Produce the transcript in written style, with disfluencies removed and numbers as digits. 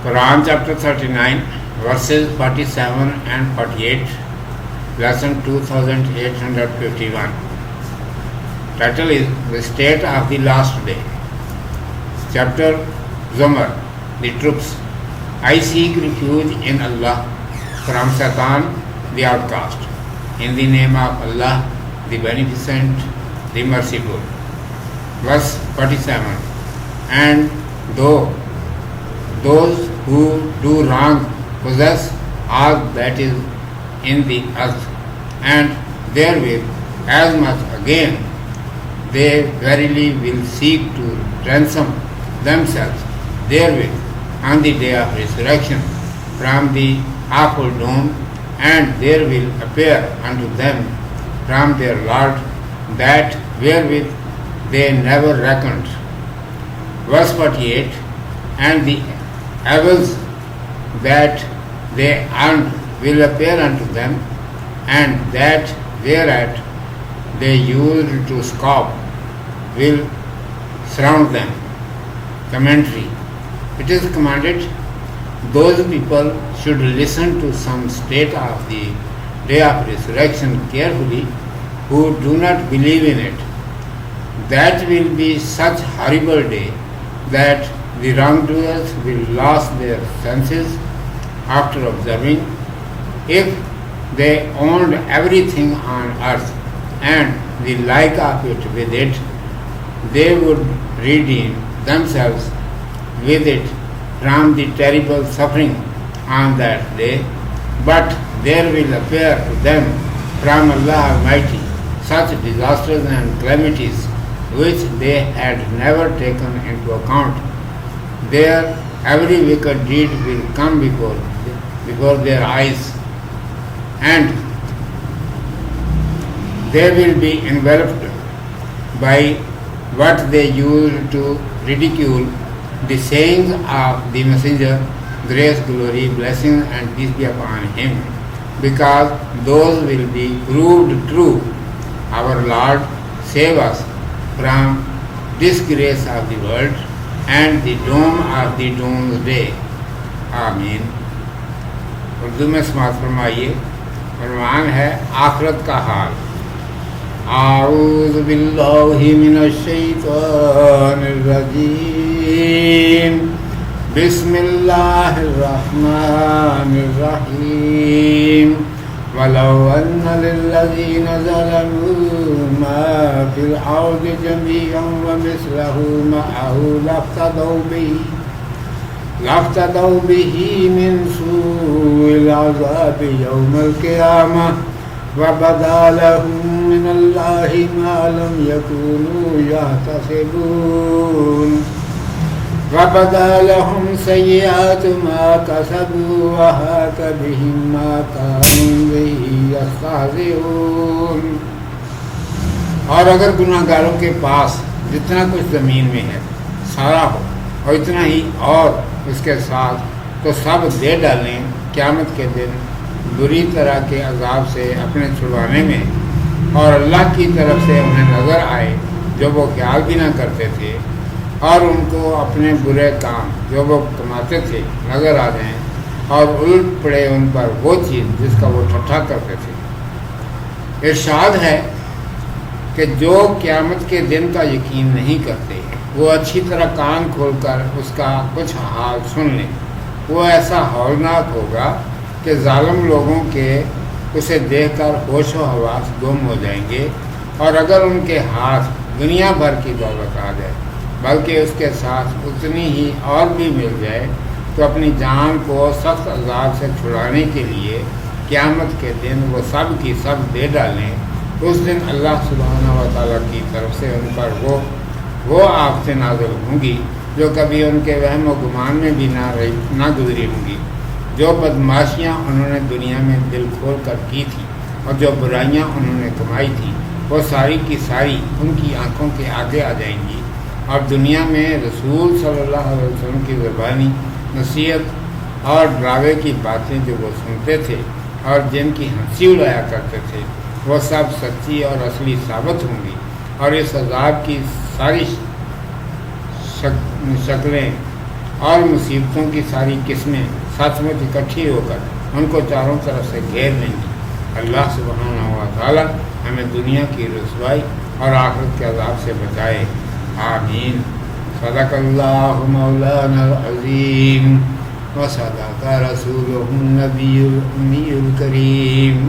Quran chapter 39 verses 47 and 48, lesson 2851. Title is The State of the Last Day. Chapter Zumar, the troops. I seek refuge in Allah from Satan, the outcast. In the name of Allah, the Beneficent, the Merciful. Verse 47. And though those who do wrong possess all that is in the earth, and therewith as much again, they verily will seek to ransom themselves therewith on the day of resurrection from the awful doom, and there will appear unto them from their Lord that wherewith they never reckoned. Verse 48. And the evils that they earned will appear unto them, and that whereat they used to scoff will surround them. Commentary. It is commanded those people should listen to some state of the day of resurrection carefully who do not believe in it. That will be such horrible day that the wrongdoers will lose their senses after observing. If they owned everything on earth and the like of it with it, they would redeem themselves with it from the terrible suffering on that day. But there will appear to them from Allah Almighty such disasters and calamities which they had never taken into account. Their every wicked deed will come before their eyes, and they will be enveloped by what they used to ridicule the sayings of the Messenger, grace, glory, blessing and peace be upon him, because those will be proved true. Our Lord, save us from disgrace of the world and the doom of the doomsday. آمین. اردو میں سماعت فرمائیے. عنوان ہے آخرت کا حال. اعوذ باللہ من الشیطان الرجیم. بسم اللہ الرحمن الرحیم. وَلَوْ أَنَّ لِلَّذِينَ ظَلَمُوا مَا فِي الْأَرْضِ جَمِيعًا وَمِثْلَهُ مَعَهُ لَافْتَدَوْا بِهِ مِنْ سُوءِ الْعَذَابِ يَوْمَ الْقِيَامَةِ وَبَدَا لَهُم مِّنَ اللَّهِ مَا لَمْ يَكُونُوا يَحْتَسِبُونَ وَبَدَا لَهُمْ سَيِّئَاتُ مَا كَسَبُوا وَحَاقَ بِهِم مَّا كَانُوا بِهِ يَسْتَهْزِئُونَ. اور اگر گناہگاروں کے پاس جتنا کچھ زمین میں ہے سارا ہو اور اتنا ہی اور اس کے ساتھ تو سب دے ڈالیں قیامت کے دن بری طرح کے عذاب سے اپنے چھڑوانے میں، اور اللہ کی طرف سے انہیں نظر آئے جو وہ خیال بھی نہ کرتے تھے، اور ان کو اپنے برے کام جو وہ کماتے تھے نظر آ جائیں، اور الٹ پڑے ان پر وہ چیز جس کا وہ ٹھٹھا کرتے تھے. ارشاد ہے کہ جو قیامت کے دن کا یقین نہیں کرتے وہ اچھی طرح کان کھول کر اس کا کچھ حال سن لیں. وہ ایسا ہولناک ہوگا کہ ظالم لوگوں کے اسے دیکھ کر ہوش و حواس گم ہو جائیں گے، اور اگر ان کے ہاتھ دنیا بھر کی دولت آ جائے بلکہ اس کے ساتھ اتنی ہی اور بھی مل جائے تو اپنی جان کو سخت عذاب سے چھڑانے کے لیے قیامت کے دن وہ سب کی سب دے ڈالیں. اس دن اللہ سبحانہ و تعالیٰ کی طرف سے ان پر وہ آفتیں نازل ہوں گی جو کبھی ان کے وہم و گمان میں بھی نہ گزری ہوں گی. جو بدماشیاں انہوں نے دنیا میں دل کھول کر کی تھی اور جو برائیاں انہوں نے کمائی تھی وہ ساری کی ساری ان کی آنکھوں کے آگے آ جائیں گی، اور دنیا میں رسول صلی اللہ علیہ وسلم کی زبانی نصیحت اور ڈراوے کی باتیں جو وہ سنتے تھے اور جن کی ہنسی اڑایا کرتے تھے وہ سب سچی اور اصلی ثابت ہوں گی، اور اس عذاب کی ساری شکلیں اور مصیبتوں کی ساری قسمیں ساتھ میں اکٹھی ہو کر ان کو چاروں طرف سے گھیر لیں گی۔ اللہ سبحانہ و تعالی ہمیں دنیا کی رسوائی اور آخرت کے عذاب سے بچائے، آمین۔ صدق اللہ مولانا العظیم و صدق رسولہ النبی الامی الکریم۔